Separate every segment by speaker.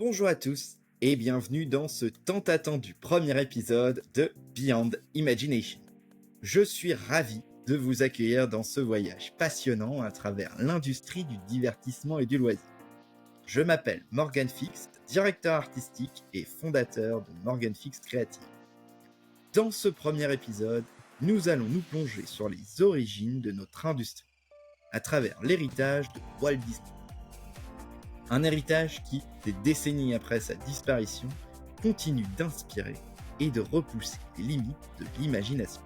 Speaker 1: Bonjour à tous et bienvenue dans ce tant attendu premier épisode de Beyond Imagination. Je suis ravi de vous accueillir dans ce voyage passionnant à travers l'industrie du divertissement et du loisir. Je m'appelle Morgan Fix, directeur artistique et fondateur de Morgan Fix Creative. Dans ce premier épisode, nous allons nous plonger sur les origines de notre industrie, à travers l'héritage de Walt Disney. Un héritage qui, des décennies après sa disparition, continue d'inspirer et de repousser les limites de l'imagination.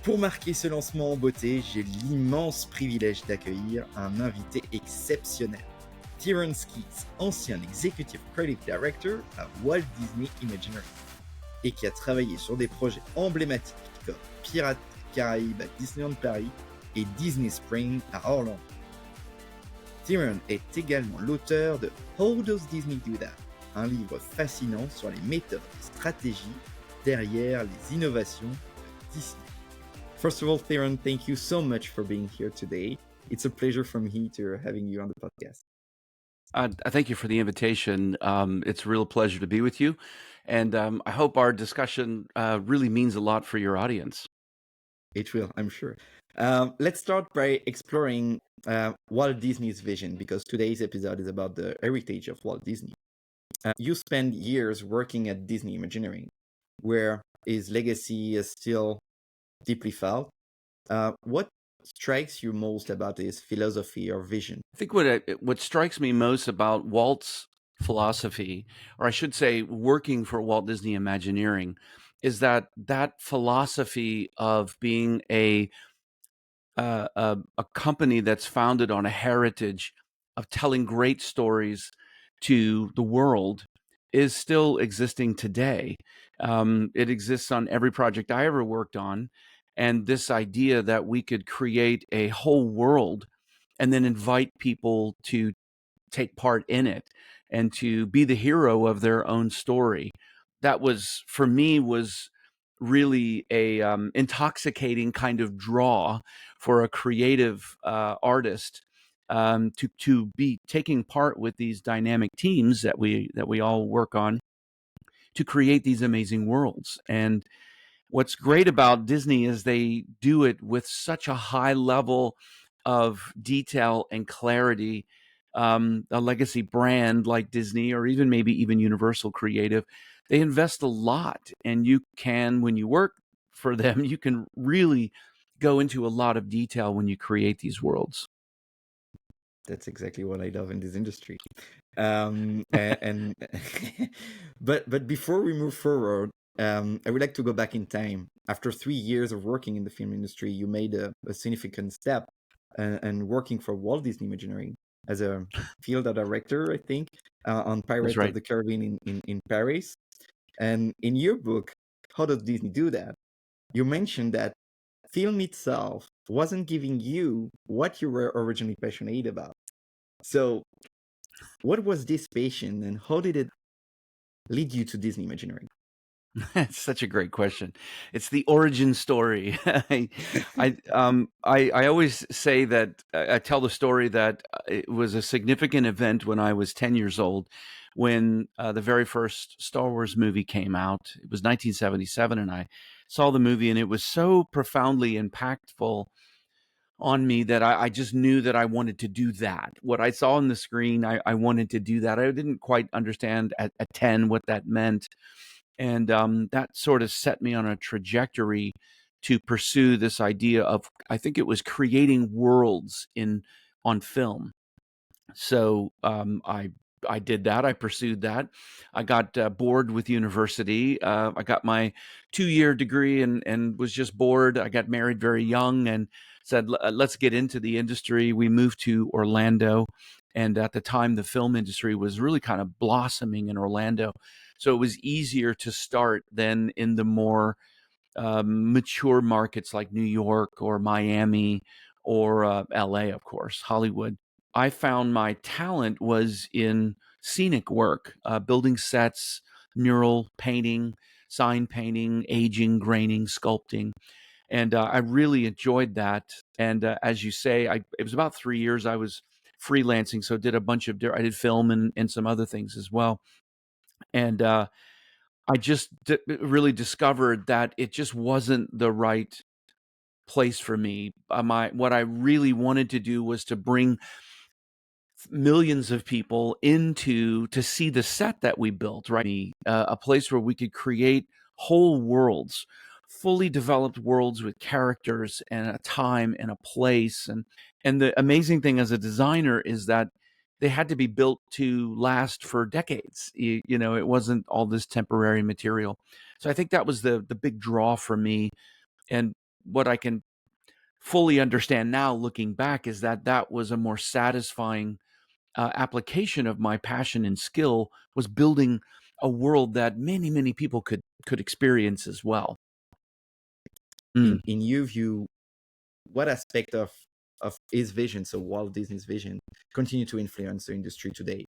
Speaker 1: Pour marquer ce lancement en beauté, j'ai l'immense privilège d'accueillir un invité exceptionnel, Theron Skees, ancien Executive Creative Director à Walt Disney Imagineering, et qui a travaillé sur des projets emblématiques comme Pirates des Caraïbes à Disneyland Paris et Disney Spring à Orlando. Theron est également l'auteur de How Does Disney Do That?, un livre fascinant sur les méthodes et stratégies derrière les innovations de Disney. First of all, Theron, thank you so much for being here today. It's a pleasure for me to having you on the podcast.
Speaker 2: Thank you for the invitation. It's a real pleasure to be with you. And I hope our discussion really means a lot for your audience.
Speaker 1: It will, I'm sure. Let's start by exploring Walt Disney's vision, because today's episode is about the heritage of Walt Disney. You spent years working at Disney Imagineering, where his legacy is still deeply felt. What strikes you most about his philosophy or vision?
Speaker 2: I think what strikes me most about Walt's philosophy, or I should say, working for Walt Disney Imagineering, is that philosophy of being a company that's founded on a heritage of telling great stories to the world is still existing today. It exists on every project I ever worked on. And this idea that we could create a whole world and then invite people to take part in it and to be the hero of their own story. That was, for me, was really a intoxicating kind of draw for a creative artist to be taking part with these dynamic teams that we all work on to create these amazing worlds. And what's great about Disney is they do it with such a high level of detail and clarity. A legacy brand like Disney, or even maybe even Universal Creative, they invest a lot, and you can, when you work for them, you can really go into a lot of detail when you create these worlds.
Speaker 1: That's exactly what I love in this industry. And but before we move forward, I would like to go back in time. After 3 years of working in the film industry, you made a significant step and working for Walt Disney Imagineering as a field director, I think, on Pirates
Speaker 2: right.
Speaker 1: of the Caribbean in Paris. And in your book, How Does Disney Do That?, you mentioned that film itself wasn't giving you what you were originally passionate about. So, what was this passion, and how did it lead you to Disney Imagineering?
Speaker 2: It's such a great question. It's the origin story. I always say that I tell the story that it was a significant event when I was 10 years old, when the very first Star Wars movie came out. It was 1977, and I saw the movie, and it was so profoundly impactful on me that I just knew that I wanted to do that. What I saw on the screen, I wanted to do that. I didn't quite understand at 10 what that meant. And that sort of set me on a trajectory to pursue this idea of, I think it was creating worlds on film. So I did that. I pursued that. I got bored with university. I got my 2-year degree and was just bored. I got married very young and said, let's get into the industry. We moved to Orlando. And at the time, the film industry was really kind of blossoming in Orlando. So it was easier to start than in the more mature markets like New York or Miami or LA, of course, Hollywood. I found my talent was in scenic work, building sets, mural painting, sign painting, aging, graining, sculpting. And I really enjoyed that. And as you say, it was about 3 years I was freelancing, so did a bunch of I did film and some other things as well. And I just really discovered that it just wasn't the right place for me. What I really wanted to do was to bring millions of people into to see the set that we built, right? A place where we could create whole worlds, fully developed worlds with characters and a time and a place. And the amazing thing as a designer is that they had to be built to last for decades. You know, it wasn't all this temporary material. So I think that was the big draw for me. And what I can fully understand now looking back is that that was a more satisfying application of my passion and skill, was building a world that many people could experience as well. Mm.
Speaker 1: In your view, what aspect of his vision, so Walt Disney's vision, continue to influence the industry today?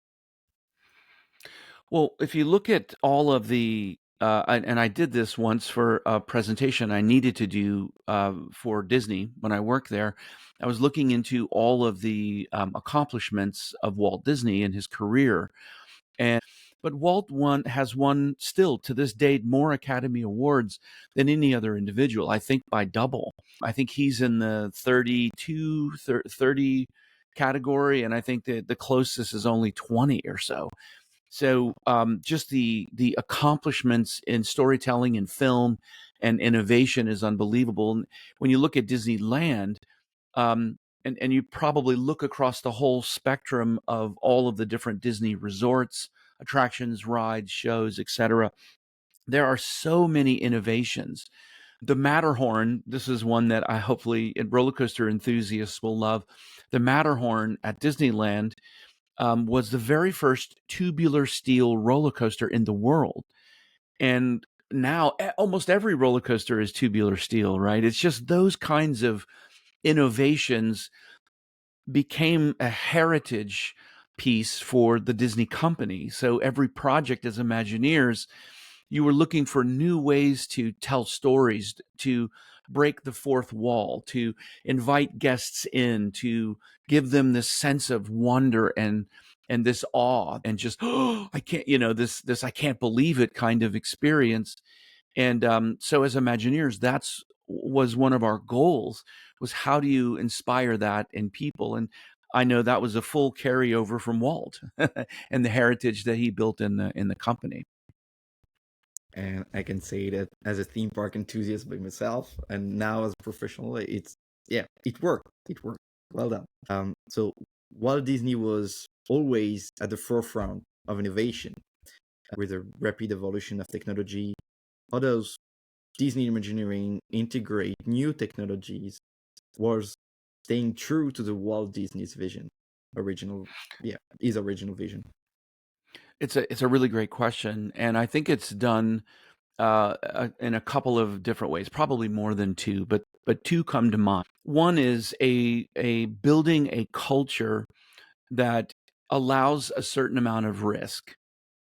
Speaker 2: Well, if you look at all of the and I did this once for a presentation I needed to do for Disney when I worked there. I was looking into all of the accomplishments of Walt Disney in his career, and but Walt has won still to this date more Academy Awards than any other individual, I think by double. I think he's in the 30 category, and I think that the closest is only 20 or so. So just the accomplishments in storytelling and film and innovation is unbelievable. And when you look at Disneyland, and you probably look across the whole spectrum of all of the different Disney resorts, attractions, rides, shows, etc., there are so many innovations. The Matterhorn, this is one that I hopefully roller coaster enthusiasts will love. The Matterhorn at Disneyland was the very first tubular steel roller coaster in the world. And now almost every roller coaster is tubular steel, right? It's just those kinds of innovations became a heritage piece for the Disney company. So every project as Imagineers, you were looking for new ways to tell stories, to break the fourth wall, to invite guests in, to give them this sense of wonder and this awe and just oh, I can't, this I can't believe it kind of experience. And so as Imagineers, that's was one of our goals, was how do you inspire that in people? And I know that was a full carryover from Walt and the heritage that he built in the company.
Speaker 1: And I can say that as a theme park enthusiast by myself, and now as a professional, it worked. It worked. Well done. So Walt Disney was always at the forefront of innovation with a rapid evolution of technology. How does Disney Imagineering integrate new technologies was staying true to the Walt Disney's vision, his original vision?
Speaker 2: It's a really great question, and I think it's done in a couple of different ways, probably more than two, but two come to mind. One is a building a culture that allows a certain amount of risk.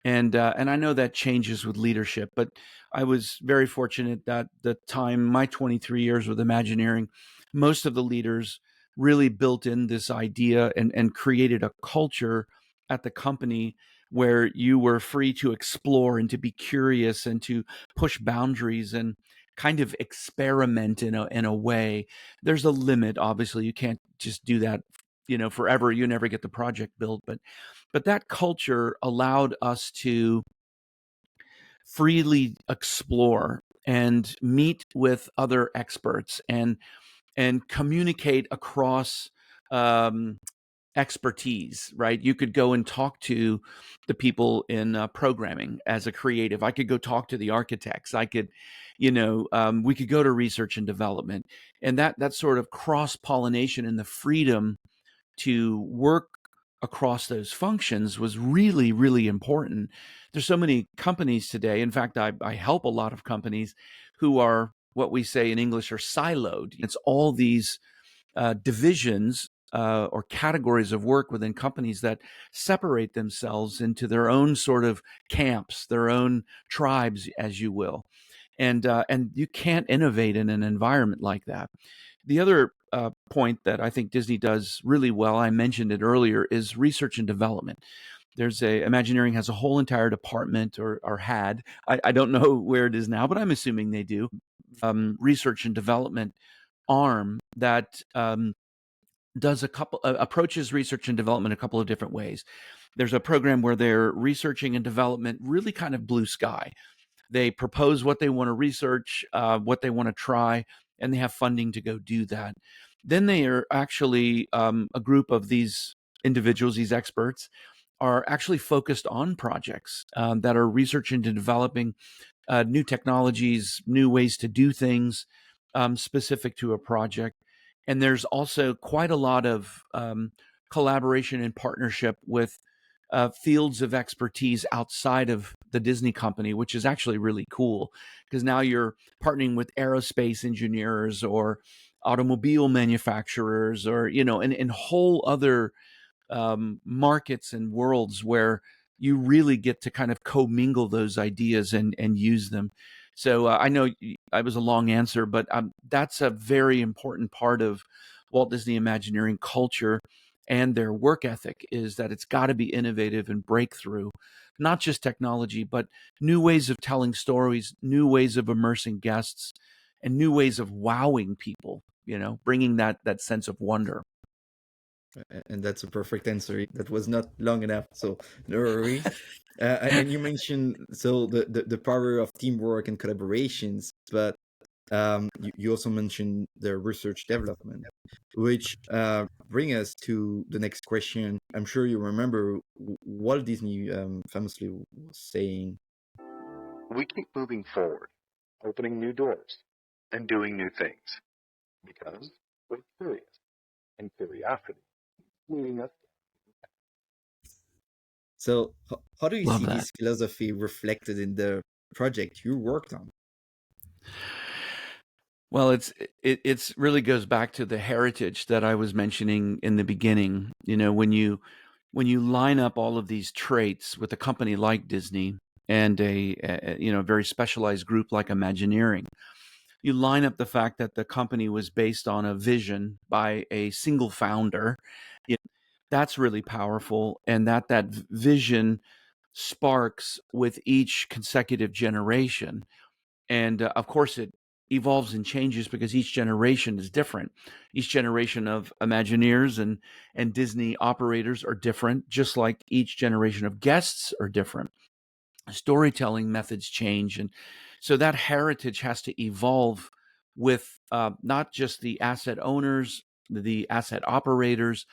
Speaker 2: And I know that changes with leadership, but I was very fortunate that the time, my 23 years with Imagineering, most of the leaders really built in this idea and created a culture at the company where you were free to explore and to be curious and to push boundaries and kind of experiment in a way. There's a limit, obviously. You can't just do that, forever. You never get the project built, but that culture allowed us to freely explore and meet with other experts and communicate across um, expertise, right? You could go and talk to the people in programming as a creative. I could go talk to the architects. I could, we could go to research and development, and that sort of cross pollination and the freedom to work across those functions was really, really important. There's so many companies today. In fact, I help a lot of companies who are what we say in English are siloed. It's all these divisions or categories of work within companies that separate themselves into their own sort of camps, their own tribes, as you will. And you can't innovate in an environment like that. The other point that I think Disney does really well, I mentioned it earlier, is research and development. Imagineering has a whole entire department, or had. I don't know where it is now, but I'm assuming they do. Research and development arm that does approaches research and development a couple of different ways. There's a program where they're researching and development really kind of blue sky. They propose what they want to research, what they want to try, and they have funding to go do that. Then they are actually a group of these individuals, these experts, are actually focused on projects that are researching and developing new technologies, new ways to do things specific to a project. And there's also quite a lot of collaboration and partnership with fields of expertise outside of the Disney company, which is actually really cool, because now you're partnering with aerospace engineers or automobile manufacturers, or, and whole other markets and worlds where you really get to kind of commingle those ideas and use them. So I know I was a long answer, but that's a very important part of Walt Disney Imagineering culture and their work ethic, is that it's got to be innovative and breakthrough, not just technology, but new ways of telling stories, new ways of immersing guests, and new ways of wowing people, bringing that sense of wonder.
Speaker 1: And that's a perfect answer. That was not long enough, so no worries. And you mentioned the power of teamwork and collaborations, but you also mentioned the research development, which bring us to the next question. I'm sure you remember Walt Disney famously was saying,
Speaker 3: We keep moving forward, opening new doors, and doing new things because we're curious, and curiosity leading us.
Speaker 1: so how do you
Speaker 2: Love
Speaker 1: see
Speaker 2: that.
Speaker 1: this philosophy reflected in the project you worked on?
Speaker 2: Well, it's really goes back to the heritage that I was mentioning in the beginning. When you line up all of these traits with a company like Disney and a very specialized group like Imagineering, you line up the fact that the company was based on a vision by a single founder. you that's really powerful, and that vision sparks with each consecutive generation. And of course, it evolves and changes because each generation is different. Each generation of Imagineers and Disney operators are different, just like each generation of guests are different. Storytelling methods change. And so that heritage has to evolve with not just the asset owners, the asset operators,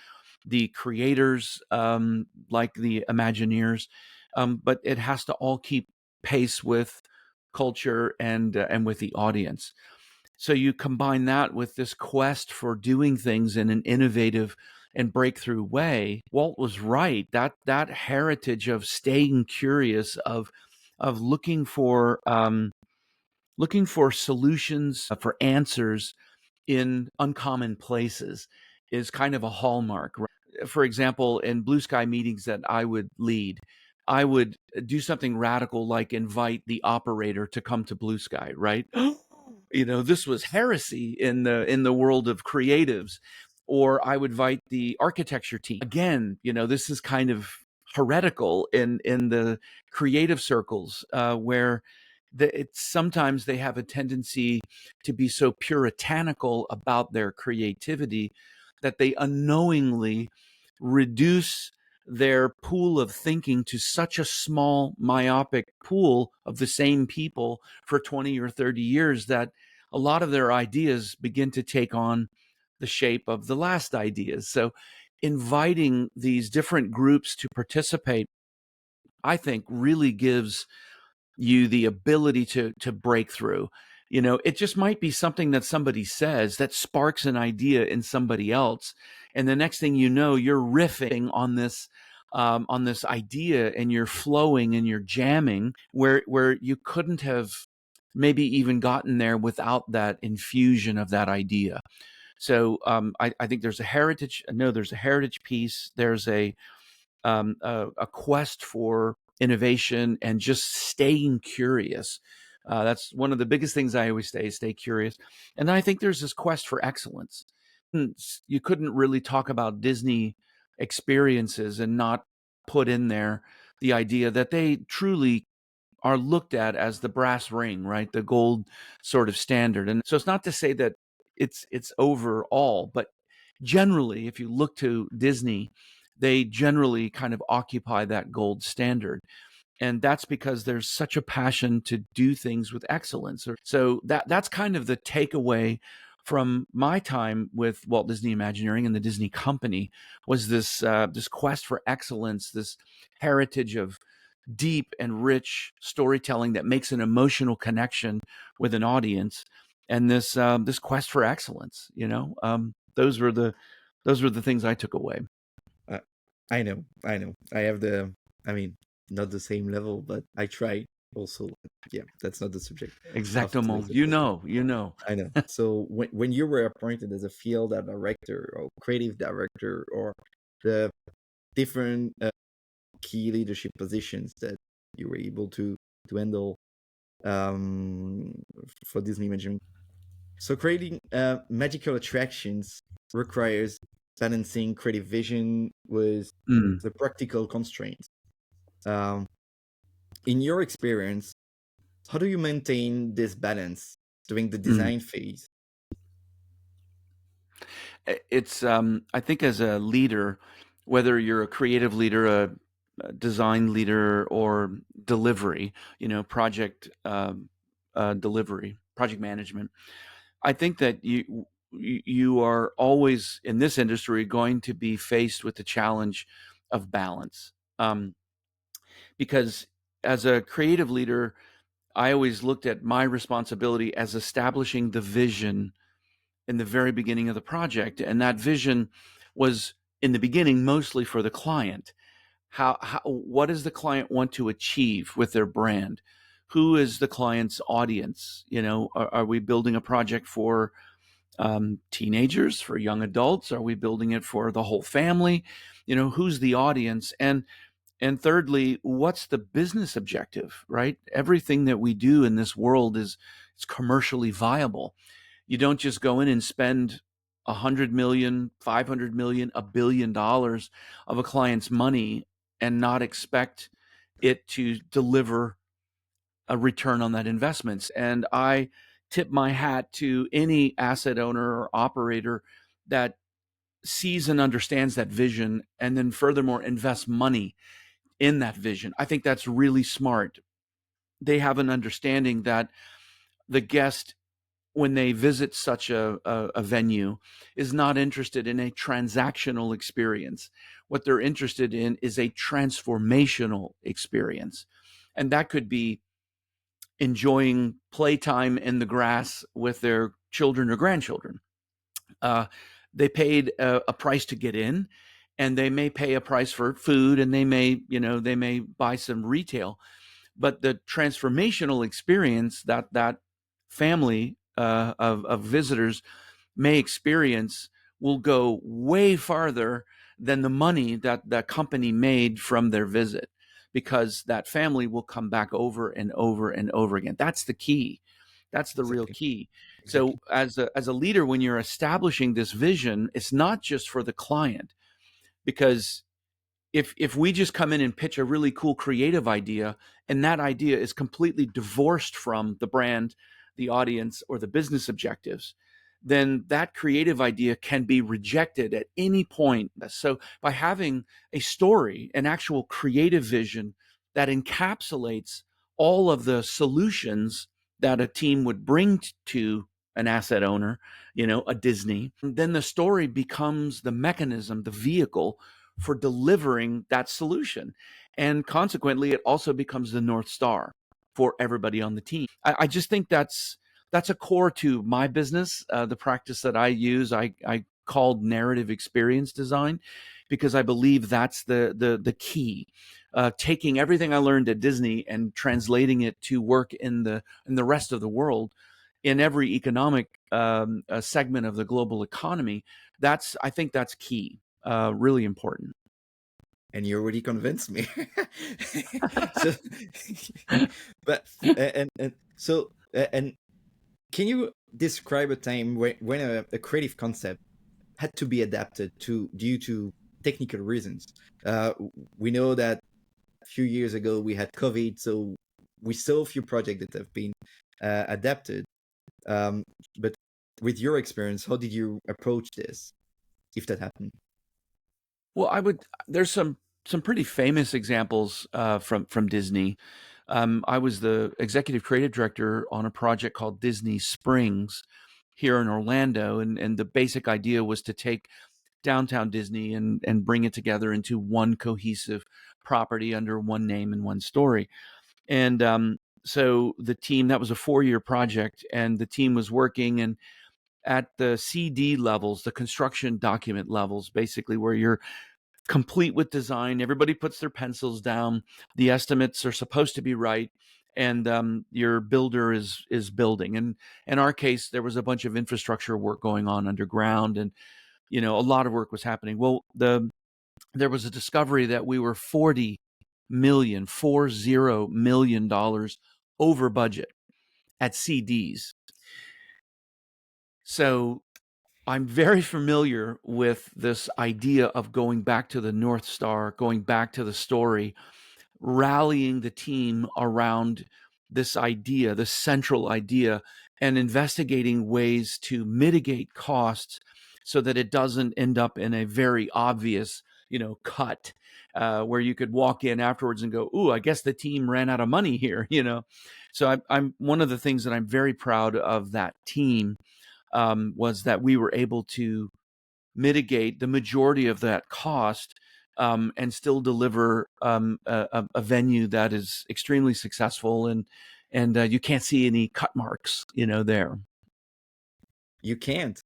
Speaker 2: the creators, like the Imagineers, but it has to all keep pace with culture and with the audience. So you combine that with this quest for doing things in an innovative and breakthrough way. Walt was right. That heritage of staying curious, of looking for solutions, for answers in uncommon places, is kind of a hallmark. For example, in blue sky meetings that I would lead, I would do something radical like invite the operator to come to blue sky, right? This was heresy in the world of creatives. Or I would invite the architecture team. Again, this is kind of heretical in the creative circles, where sometimes they have a tendency to be so puritanical about their creativity that they unknowingly reduce their pool of thinking to such a small, myopic pool of the same people for 20 or 30 years that a lot of their ideas begin to take on the shape of the last ideas. So inviting these different groups to participate, I think, really gives you the ability to break through. It just might be something that somebody says that sparks an idea in somebody else, and the next thing you know, you're riffing on this idea, and you're flowing and you're jamming where you couldn't have maybe even gotten there without that infusion of that idea. So I think there's a heritage. No, there's a heritage piece. There's a quest for innovation and just staying curious. That's one of the biggest things I always say: stay curious. And then I think there's this quest for excellence. you couldn't really talk about Disney experiences and not put in there the idea that they truly are looked at as the brass ring, right? The gold sort of standard. And so it's not to say that it's overall, but generally, if you look to Disney, they generally kind of occupy that gold standard. And that's because there's such a passion to do things with excellence. So that's kind of the takeaway from my time with Walt Disney Imagineering and the Disney Company, was this quest for excellence, this heritage of deep and rich storytelling that makes an emotional connection with an audience, and this quest for excellence. Those were the things I took away.
Speaker 1: Uh, I know. I have I mean, not the same level, but I try also. Yeah, that's not the subject of
Speaker 2: Exactement.
Speaker 1: today's episode.
Speaker 2: You know.
Speaker 1: I know. So when you were appointed as a field director or creative director, or the different key leadership positions that you were able to handle for Disney Imagineering. So creating magical attractions requires balancing creative vision with the practical constraints. Um, in your experience, how do you maintain this balance during the design phase?
Speaker 2: It's I think as a leader, whether you're a creative leader, a design leader, or delivery, project delivery, project management, I think that you are always in this industry going to be faced with the challenge of balance, because as a creative leader, I always looked at my responsibility as establishing the vision in the very beginning of the project, and that vision was in the beginning mostly for the client. What does the client want to achieve with their brand? Who is the client's audience? Are we building a project for teenagers, for young adults? Are we building it for the whole family? Who's the audience? And thirdly, what's the business objective, right? Everything that we do in this world is commercially viable. You don't just go in and spend 100 million, 500 million, $1 billion of a client's money and not expect it to deliver a return on that investment. And I tip my hat to any asset owner or operator that sees and understands that vision, and then furthermore invests money in that vision. I think that's really smart. They have an understanding that the guest, when they visit such a venue, is not interested in a transactional experience. What they're interested in is a transformational experience. And that could be enjoying playtime in the grass with their children or grandchildren. They paid a price to get in, and they may pay a price for food, and they may buy some retail, but the transformational experience that family of visitors may experience will go way farther than the money that the company made from their visit, because that family will come back over and over and over again. That's the key. That's the real
Speaker 1: Exactly.
Speaker 2: key.
Speaker 1: Exactly.
Speaker 2: So as a leader, when you're establishing this vision, it's not just for the client, because if we just come in and pitch a really cool creative idea, and that idea is completely divorced from the brand, the audience, or the business objectives, then that creative idea can be rejected at any point. So by having a story, an actual creative vision that encapsulates all of the solutions that a team would bring to an asset owner, a Disney, then the story becomes the mechanism, the vehicle for delivering that solution. And consequently, it also becomes the North Star for everybody on the team. I just think that's a core to my business. The practice that I use, I called narrative experience design, because I believe that's the key. Taking everything I learned at Disney and translating it to work in the rest of the world, in every economic segment of the global economy. I think that's key. Really important.
Speaker 1: And you already convinced me. So, but and so and can you describe a time when a creative concept had to be adapted due to technical reasons. We know that a few years ago we had COVID, so we saw a few projects that have been adapted. But with your experience, how did you approach this, if that happened?
Speaker 2: Well, there's some pretty famous examples from Disney. I was the executive creative director on a project called Disney Springs here in Orlando, and the basic idea was to take downtown Disney and bring it together into one cohesive property under one name and one story. And so the team, that was a 4-year project, and the team was working and at the CD levels, the construction document levels, basically where you're complete with design. Everybody puts their pencils down. The estimates are supposed to be right, and your builder is building. And in our case, there was a bunch of infrastructure work going on underground, and a lot of work was happening. Well, there was a discovery that we were $40 million over budget at CDs. So I'm very familiar with this idea of going back to the North Star, going back to the story, rallying the team around this idea, this central idea, and investigating ways to mitigate costs so that it doesn't end up in a very obvious, cut where you could walk in afterwards and go, "Ooh, I guess the team ran out of money here." So I'm one of the things that I'm very proud of that team was that we were able to mitigate the majority of that cost and still deliver a venue that is extremely successful, and you can't see any cut marks, there.
Speaker 1: You can't.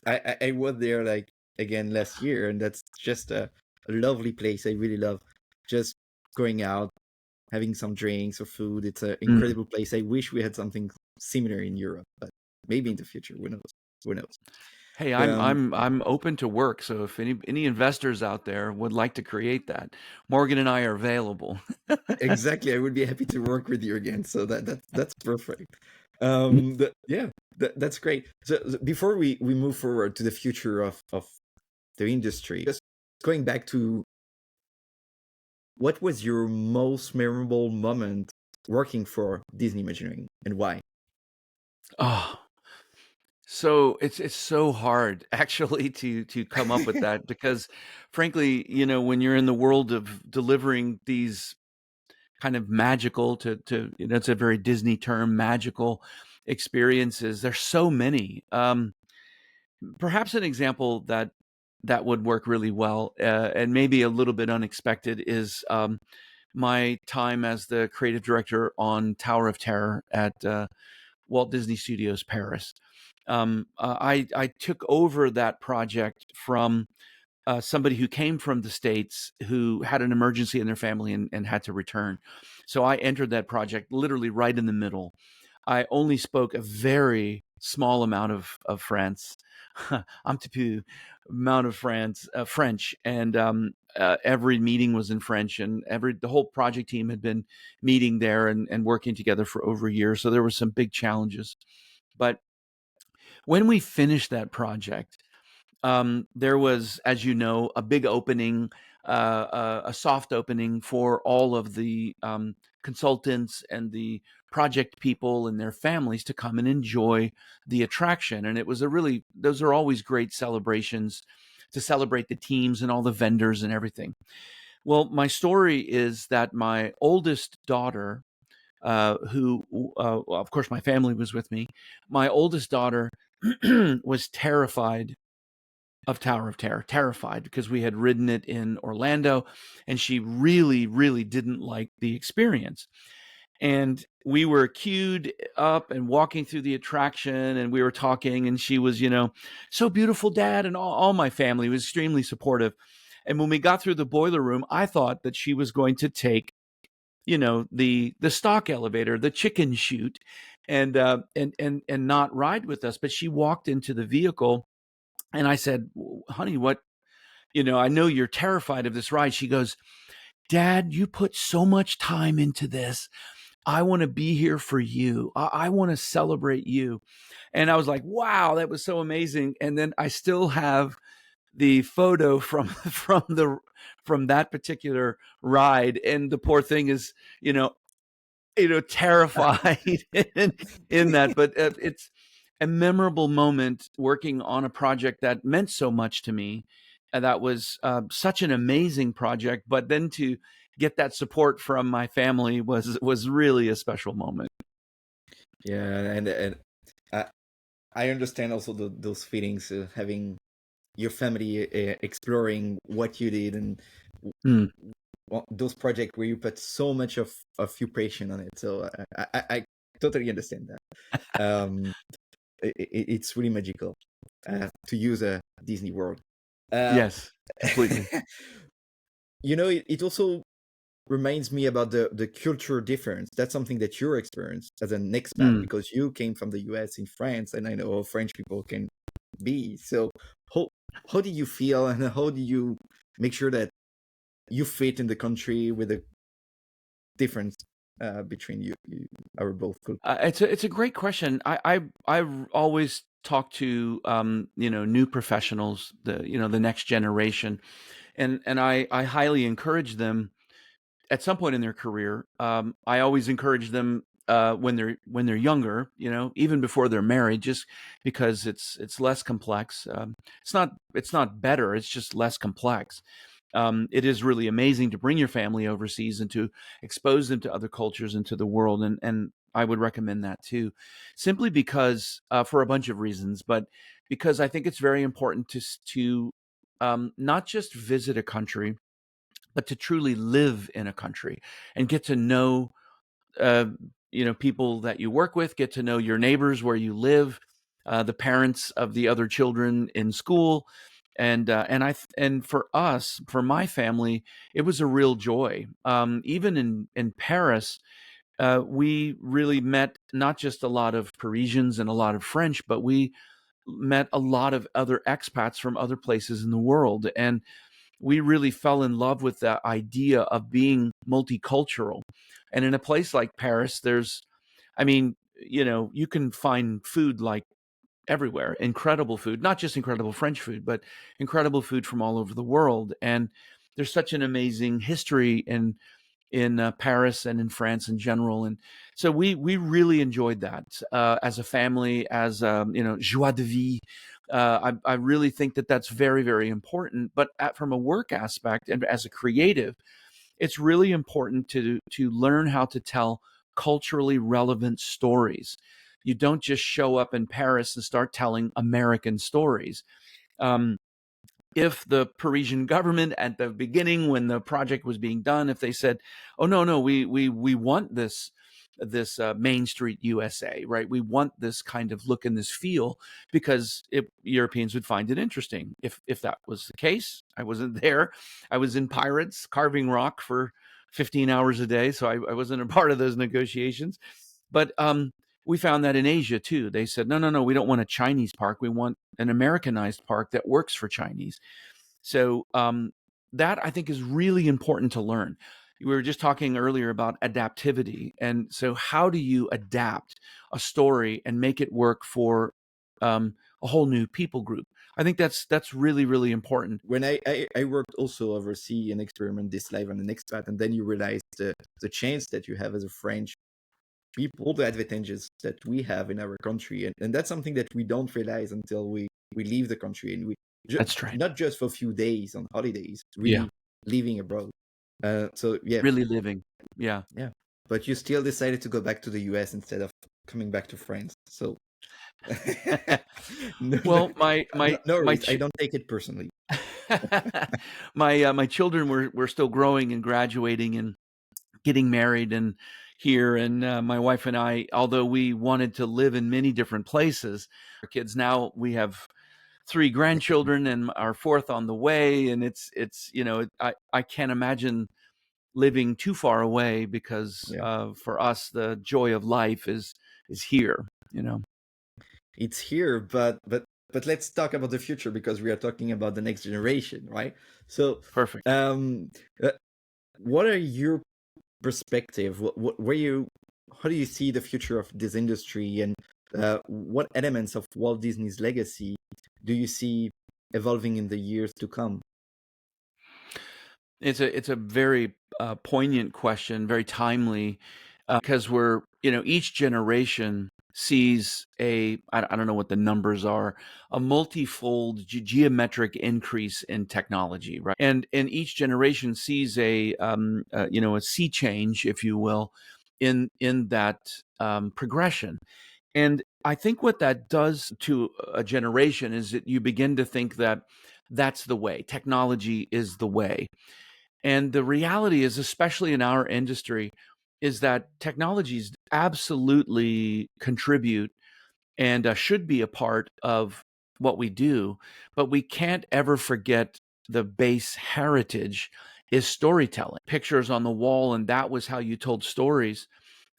Speaker 1: I was there like again last year, and that's just a lovely place. I really love just going out, having some drinks or food. It's an incredible place. I wish we had something similar in Europe, but maybe in the future. Who knows? Who knows?
Speaker 2: Hey,
Speaker 1: Um,
Speaker 2: I'm open to work, so if any investors out there would like to create that, Morgan and I are available.
Speaker 1: exactly. I would be happy to work with you again. So that's perfect. Yeah, that's great. So before we move forward to the future of the industry, just going back to what was your most memorable moment working for Disney Imagineering and why?
Speaker 2: Oh, so it's so hard actually to come up with that because frankly, when you're in the world of delivering these kind of magical it's a very Disney term, magical experiences, there's so many. Perhaps an example that would work really well and maybe a little bit unexpected is my time as the creative director on Tower of Terror at Walt Disney Studios Paris. I took over that project from somebody who came from the States who had an emergency in their family and had to return. So I entered that project literally right in the middle. I only spoke a very small amount of France, un petit peu amount of French, and every meeting was in French, and the whole project team had been meeting there and working together for over a year. So there were some big challenges, but when we finished that project, there was, as you know, a big opening, a soft opening for all of the consultants and the project people and their families to come and enjoy the attraction. And it was those are always great celebrations to celebrate the teams and all the vendors and everything. Well, my story is that my oldest daughter, of course, my family was with me. My oldest daughter was terrified of Tower of Terror, terrified because we had ridden it in Orlando and she really, really didn't like the experience. And we were queued up and walking through the attraction and we were talking and she was, "So beautiful, Dad." And all my family was extremely supportive. And when we got through the boiler room, I thought that she was going to take, the stock elevator, the chicken chute, and not ride with us. But she walked into the vehicle and I said, "Honey, what, I know you're terrified of this ride." She goes, "Dad, you put so much time into this. I want to be here for you. I want to celebrate you. And I was like, wow, that was so amazing. And then I still have the photo from from that particular ride, and the poor thing is, you know, terrified in that. But it's a memorable moment working on a project that meant so much to me, and that was such an amazing project. But then to get that support from my family was really a special moment.
Speaker 1: Yeah, and I, I understand also those feelings, having your family exploring what you did, and
Speaker 2: Mm.
Speaker 1: those projects where you put so much of your passion on it. So I totally understand that. It's really magical to use a Disney World. Uh,
Speaker 2: Yes, completely.
Speaker 1: it also reminds me about the culture difference. That's something that you're experienced as an expat,
Speaker 2: Mm.
Speaker 1: because you came from the US in France, and I know how French people can be. So how how do you feel, and how do you make sure that you fit in the country with the difference between you our both cultures?
Speaker 2: It's a great question. I always talk to new professionals, the next generation, and I highly encourage them at some point in their career. I always encourage them when they're younger, even before they're married, just because it's less complex. It's not better. It's just less complex. It is really amazing to bring your family overseas and to expose them to other cultures and to the world, and I would recommend that too, simply because for a bunch of reasons, but because I think it's very important to not just visit a country, but to truly live in a country and get to know uh, people that you work with, get to know your neighbors where you live, the parents of the other children in school, and for us, for my family, it was a real joy. Even in Paris, we really met not just a lot of Parisians and a lot of French, but we met a lot of other expats from other places in the world, and we really fell in love with the idea of being multicultural. And in a place like Paris, I mean, you can find food like everywhere, incredible food, not just incredible French food, but incredible food from all over the world. And there's such an amazing history in Paris and in France in general. And so we really enjoyed that as a family, as joie de vie. I really think that that's very, very important. But from a work aspect and as a creative, it's really important to learn how to tell culturally relevant stories. You don't just show up in Paris and start telling American stories. Um, if the Parisian government at the beginning, when the project was being done, if they said, "Oh no, we want this Main Street USA, right? We want this kind of look and this feel," because Europeans would find it interesting. If that was the case, I wasn't there. I was in Pirates carving rock for 15 hours a day, so I wasn't a part of those negotiations. But we found that in Asia too. They said, no, we don't want a Chinese park. We want an Americanized park that works for Chinese. So that I think is really important to learn. We were just talking earlier about adaptivity. And so how do you adapt a story and make it work for a whole new people group? I think that's really, really important.
Speaker 1: When I worked also overseas and experiment this life on an expat, and then you realize the chance that you have as a French people, all the advantages that we have in our country, and that's something that we don't realize until we leave the country, and we
Speaker 2: That's right.
Speaker 1: not just for a few days on holidays,
Speaker 2: Yeah.
Speaker 1: really living abroad. So yeah,
Speaker 2: Really living. Yeah.
Speaker 1: yeah. But you still decided to go back to the US instead of coming back to France. So no, no,
Speaker 2: Well, my
Speaker 1: no,
Speaker 2: my
Speaker 1: no
Speaker 2: my
Speaker 1: worries. I
Speaker 2: ch-
Speaker 1: don't take it personally.
Speaker 2: my children were still growing and graduating and getting married and here, and my wife and I, although we wanted to live in many different places, our kids, now we have three grandchildren and our fourth on the way, and it's I can't imagine living too far away, because
Speaker 1: Yeah,
Speaker 2: for us the joy of life is here.
Speaker 1: it's here, but let's talk about the future, because we are talking about the next generation, right? So,
Speaker 2: Perfect.
Speaker 1: um, uh, what are your perspective? Where you how do you see the future of this industry, and what elements of Walt Disney's legacy do you see evolving in the years to come?
Speaker 2: It's a very poignant question, very timely, because we're each generation sees I don't know what the numbers are, a multifold geometric increase in technology, right? And each generation sees a sea change, if you will, in that progression. And I think what that does to a generation is that you begin to think that that's the way. Technology is the way. And the reality is, especially in our industry, is that technologies absolutely contribute and should be a part of what we do, but we can't ever forget the base heritage is storytelling. Pictures on the wall, and that was how you told stories,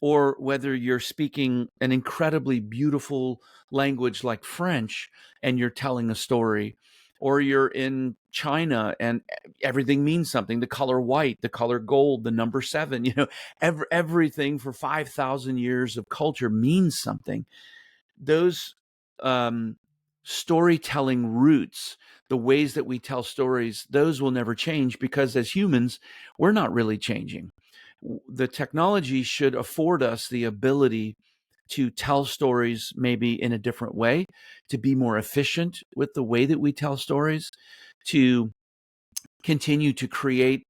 Speaker 2: or whether you're speaking an incredibly beautiful language like French and you're telling a story, or you're in China and everything means something, the color white, the color gold, the number 7, everything for 5,000 years of culture means something. Those um, storytelling roots, the ways that we tell stories, those will never change because as humans, we're not really changing. The technology should afford us the ability to tell stories maybe in a different way, to be more efficient with the way that we tell stories, to continue to create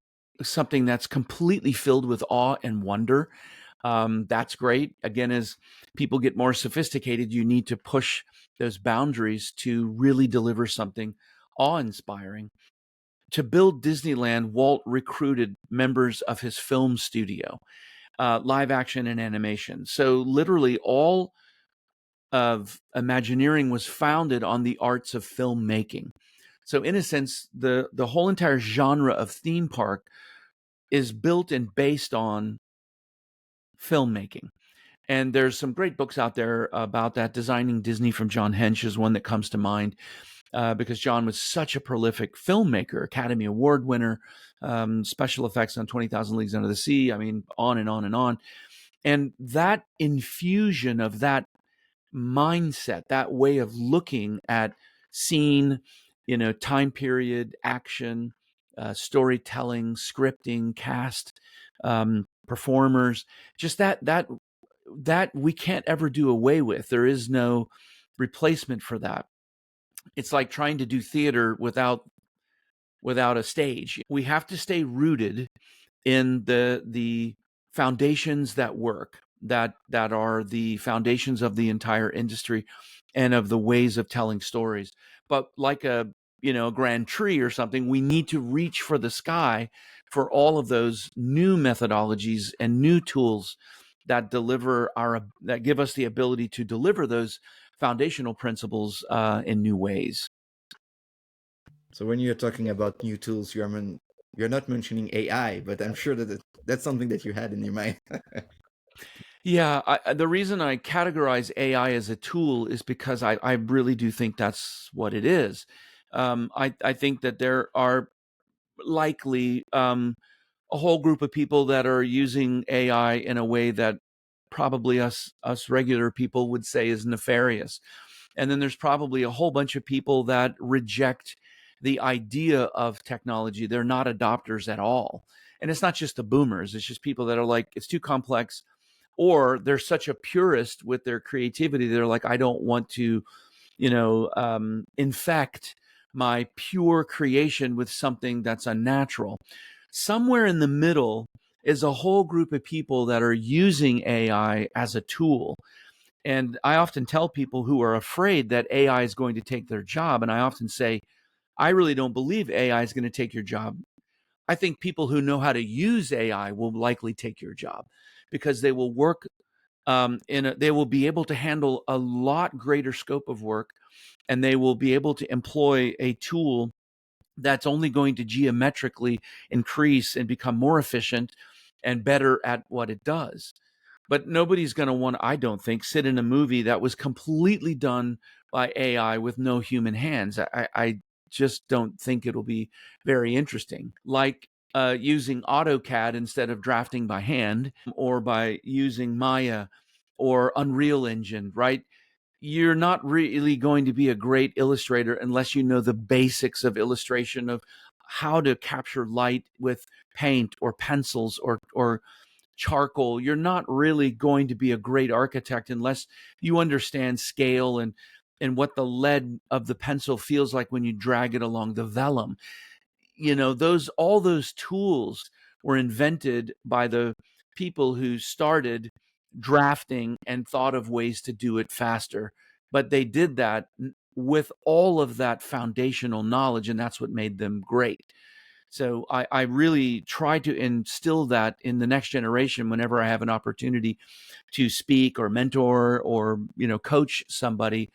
Speaker 2: something that's completely filled with awe and wonder. That's great. Again, as people get more sophisticated, you need to push those boundaries to really deliver something awe-inspiring. To build Disneyland, Walt recruited members of his film studio, live action and animation. So literally all of Imagineering was founded on the arts of filmmaking. So in a sense, the whole entire genre of theme park is built and based on filmmaking. And there's some great books out there about that. Designing Disney from John Hench is one that comes to mind, because John was such a prolific filmmaker, Academy Award winner, special effects on 20,000 Leagues Under the Sea. I mean, on and on and on. And that infusion of that mindset, that way of looking at scene, time period, action, storytelling, scripting, cast, performers, just that we can't ever do away with. There is no replacement for that. It's like trying to do theater without a stage. We have to stay rooted in the foundations that work, that are the foundations of the entire industry and of the ways of telling stories. But like a grand tree or something, we need to reach for the sky for all of those new methodologies and new tools that give us the ability to deliver those foundational principles in new ways.
Speaker 1: So when you're talking about new tools, you're not mentioning AI, but I'm sure that that's something that you had in your mind.
Speaker 2: Yeah, the reason I categorize AI as a tool is because I really do think that's what it is. I think that there are likely a whole group of people that are using AI in a way that probably us regular people would say is nefarious. And then there's probably a whole bunch of people that reject the idea of technology. They're not adopters at all. And it's not just the boomers, it's just people that are like, it's too complex, or they're such a purist with their creativity. They're like, I don't want to, infect my pure creation with something that's unnatural. Somewhere in the middle is a whole group of people that are using AI as a tool. And I often tell people who are afraid that AI is going to take their job, and I often say, I really don't believe AI is going to take your job. I think people who know how to use AI will likely take your job because they will work they will be able to handle a lot greater scope of work, and they will be able to employ a tool that's only going to geometrically increase and become more efficient and better at what it does. But nobody's going to want, I don't think, sit in a movie that was completely done by AI with no human hands. I just don't think it'll be very interesting. Like using AutoCAD instead of drafting by hand, or by using Maya or Unreal Engine, right? You're not really going to be a great illustrator unless you know the basics of illustration, of how to capture light with paint or pencils or charcoal. You're not really going to be a great architect unless you understand scale and what the lead of the pencil feels like when you drag it along the vellum. All those tools were invented by the people who started drafting and thought of ways to do it faster. But they did that with all of that foundational knowledge, and that's what made them great. So I really try to instill that in the next generation whenever I have an opportunity to speak or mentor or coach somebody.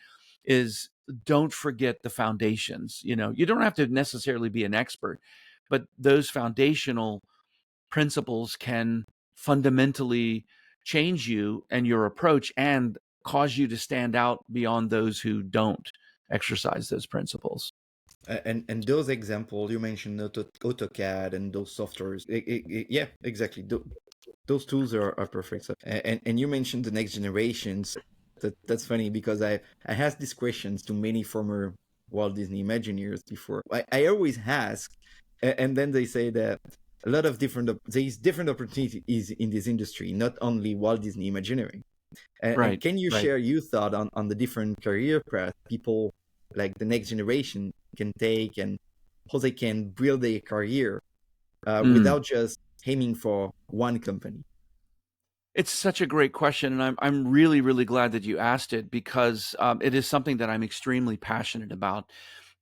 Speaker 2: Is don't forget the foundations. You don't have to necessarily be an expert, but those foundational principles can fundamentally change you and your approach and cause you to stand out beyond those who don't exercise those principles.
Speaker 1: And those examples you mentioned, AutoCAD and those softwares, yeah, exactly. Those tools are perfect. So, and you mentioned the next generations. That's funny because I asked these questions to many former Walt Disney Imagineers before. I always ask, and then they say that a lot of there's different opportunities in this industry, not only Walt Disney Imagineering. And can you share your thought on the different career paths people like the next generation can take, and how they can build their career without just aiming for one company?
Speaker 2: It's such a great question, and I'm really, really glad that you asked it, because it is something that I'm extremely passionate about.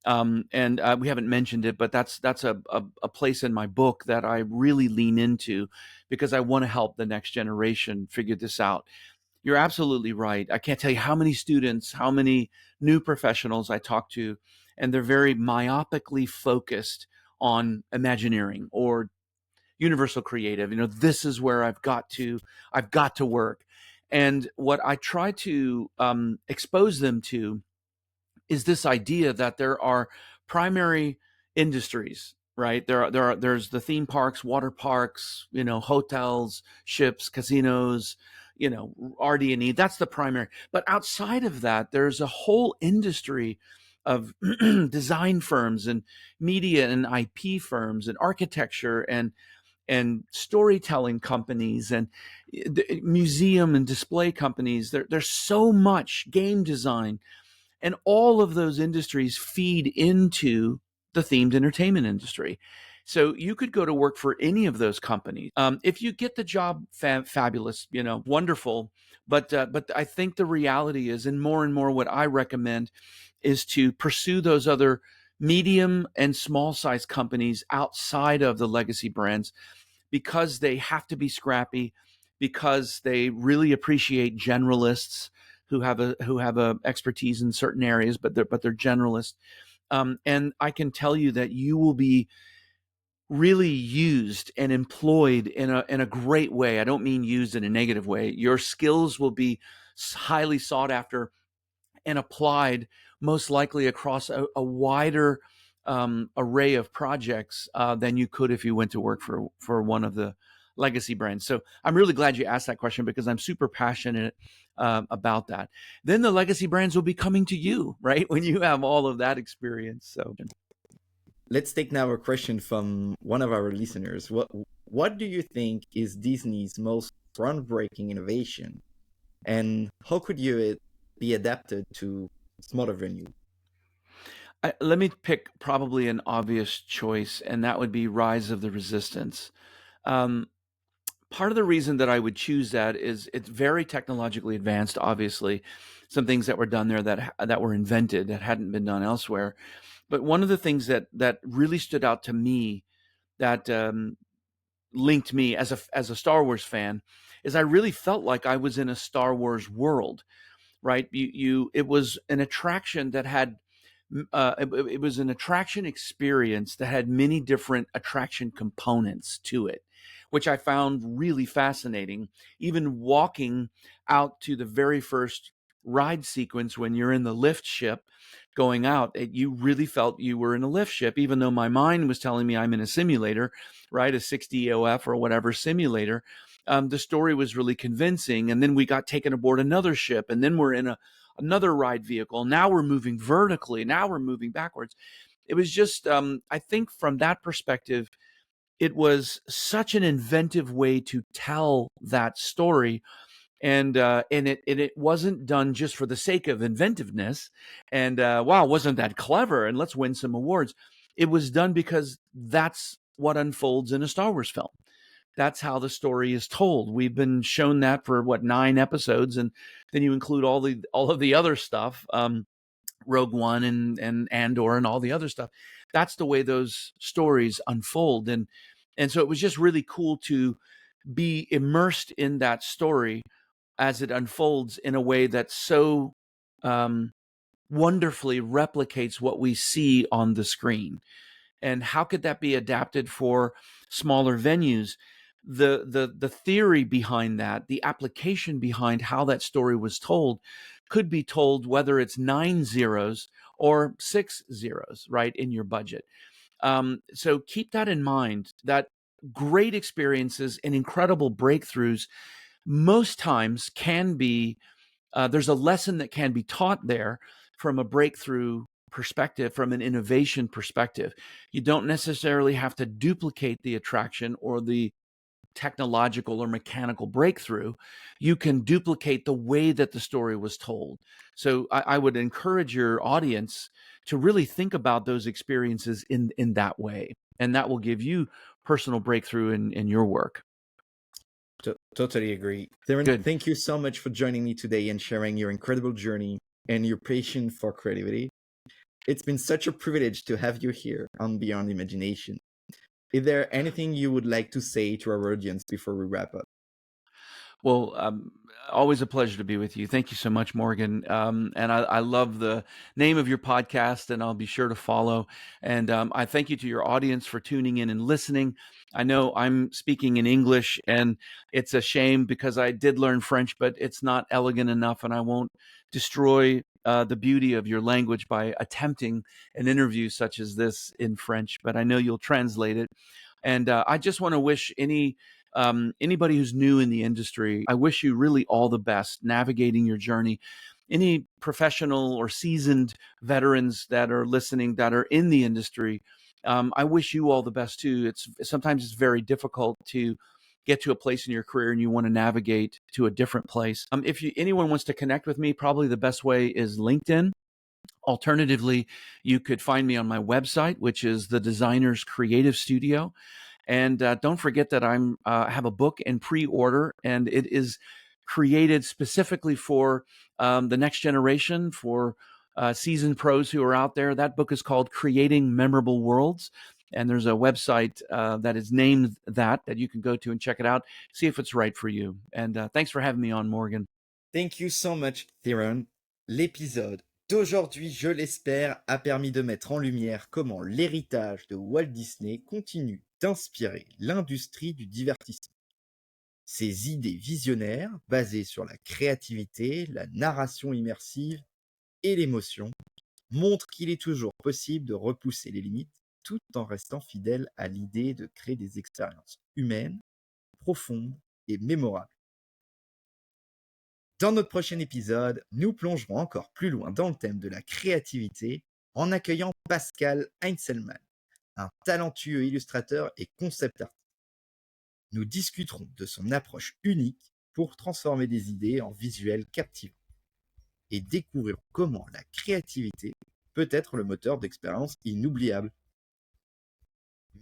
Speaker 2: And we haven't mentioned it, but that's a place in my book that I really lean into, because I want to help the next generation figure this out. You're absolutely right. I can't tell you how many students, how many new professionals I talk to, and they're very myopically focused on Imagineering or Universal Creative. This is where I've got to work. And what I try to expose them to is this idea that there are primary industries, right? There's the theme parks, water parks, hotels, ships, casinos, RD&E. That's the primary. But outside of that, there's a whole industry of design firms and media and IP firms and architecture and storytelling companies and museum and display companies. There's so much, game design. And all of those industries feed into the themed entertainment industry. So you could go to work for any of those companies. If you get the job, fabulous, wonderful. But I think the reality is, and more what I recommend is to pursue those other medium and small size companies outside of the legacy brands, because they have to be scrappy, because they really appreciate generalists who have a expertise in certain areas, but they're generalists. And I can tell you that you will be really used and employed in a great way. I don't mean used in a negative way. Your skills will be highly sought after and applied, most likely across a wider array of projects than you could if you went to work for one of the legacy brands. So I'm really glad you asked that question, because I'm super passionate about that. Then the legacy brands will be coming to you, right, when you have all of that experience. So
Speaker 1: let's take now a question from one of our listeners. What do you think is Disney's most groundbreaking innovation, and how could it be adapted to smaller venues?
Speaker 2: Let me pick probably an obvious choice, and that would be Rise of the Resistance. Part of the reason that I would choose that is it's very technologically advanced. Obviously, some things that were done there that were invented that hadn't been done elsewhere. But one of the things that really stood out to me, that linked me as a Star Wars fan, is I really felt like I was in a Star Wars world. Right? It was an attraction that had it was an attraction experience that had many different attraction components to it, which I found really fascinating. Even walking out to the very first ride sequence when you're in the lift ship, going out, you really felt you were in a lift ship, even though my mind was telling me I'm in a simulator, right? A 60 EOF or whatever simulator. The story was really convincing. And then we got taken aboard another ship, and then we're in another ride vehicle. Now we're moving vertically. Now we're moving backwards. It was just, I think from that perspective, it was such an inventive way to tell that story. And it wasn't done just for the sake of inventiveness and wow, wasn't that clever, and let's win some awards. It was done because that's what unfolds in a Star Wars film. That's how the story is told. We've been shown that for 9 episodes, and then you include all of the other stuff, Rogue One and Andor and all the other stuff. That's the way those stories unfold, and so it was just really cool to be immersed in that story as it unfolds in a way that so wonderfully replicates what we see on the screen. And how could that be adapted for smaller venues? The theory behind that, the application behind how that story was told, could be told whether it's 9 zeros or 6 zeros, right, in your budget. So keep that in mind, that great experiences and incredible breakthroughs most times can be, there's a lesson that can be taught there from a breakthrough perspective, from an innovation perspective. You don't necessarily have to duplicate the attraction or the technological or mechanical breakthrough. You can duplicate the way that the story was told. So I would encourage your audience to really think about those experiences in that way. And that will give you personal breakthrough in your work.
Speaker 1: Totally agree. Theron,
Speaker 2: Good.
Speaker 1: thank you so much for joining me today and sharing your incredible journey and your passion for creativity. It's been such a privilege to have you here on Beyond Imagination. Is there anything you would like to say to our audience before we wrap up?
Speaker 2: Well, always a pleasure to be with you. Thank you so much, Morgan. And I love the name of your podcast, and I'll be sure to follow. And I thank you to your audience for tuning in and listening. I know I'm speaking in English, and it's a shame because I did learn French, but it's not elegant enough, and I won't destroy the beauty of your language by attempting an interview such as this in French. But I know you'll translate it. And I just want to wish anybody who's new in the industry, I wish you really all the best navigating your journey. Any professional or seasoned veterans that are listening that are in the industry, I wish you all the best too. Sometimes it's very difficult to get to a place in your career and you want to navigate to a different place. If anyone wants to connect with me, probably the best way is LinkedIn. Alternatively, you could find me on my website, which is the Designer's Creative Studio. And don't forget that I have a book in pre-order, and it is created specifically for the next generation, for seasoned pros who are out there. That book is called Creating Memorable Worlds. And there's a website that is named that you can go to and check it out, see if it's right for you. And thanks for having me on, Morgan.
Speaker 1: Thank you so much, Theron. L'épisode d'aujourd'hui, je l'espère, a permis de mettre en lumière comment l'héritage de Walt Disney continue d'inspirer l'industrie du divertissement. Ses idées visionnaires, basées sur la créativité, la narration immersive et l'émotion, montrent qu'il est toujours possible de repousser les limites tout en restant fidèle à l'idée de créer des expériences humaines, profondes et mémorables. Dans notre prochain épisode, nous plongerons encore plus loin dans le thème de la créativité en accueillant Pascal Heinzelmann, un talentueux illustrateur et concept artiste. Nous discuterons de son approche unique pour transformer des idées en visuels captivants et découvrirons comment la créativité peut être le moteur d'expériences inoubliables.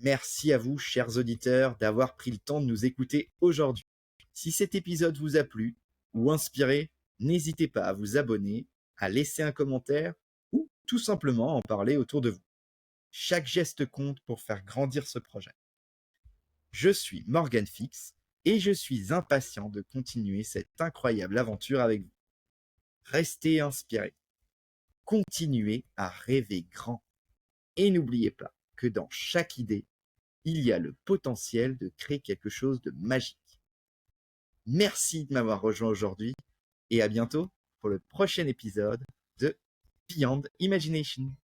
Speaker 1: Merci à vous, chers auditeurs, d'avoir pris le temps de nous écouter aujourd'hui. Si cet épisode vous a plu ou inspiré, n'hésitez pas à vous abonner, à laisser un commentaire ou tout simplement en parler autour de vous. Chaque geste compte pour faire grandir ce projet. Je suis Morgan Fix et je suis impatient de continuer cette incroyable aventure avec vous. Restez inspirés, continuez à rêver grand et n'oubliez pas que dans chaque idée, il y a le potentiel de créer quelque chose de magique. Merci de m'avoir rejoint aujourd'hui et à bientôt pour le prochain épisode de Beyond Imagination.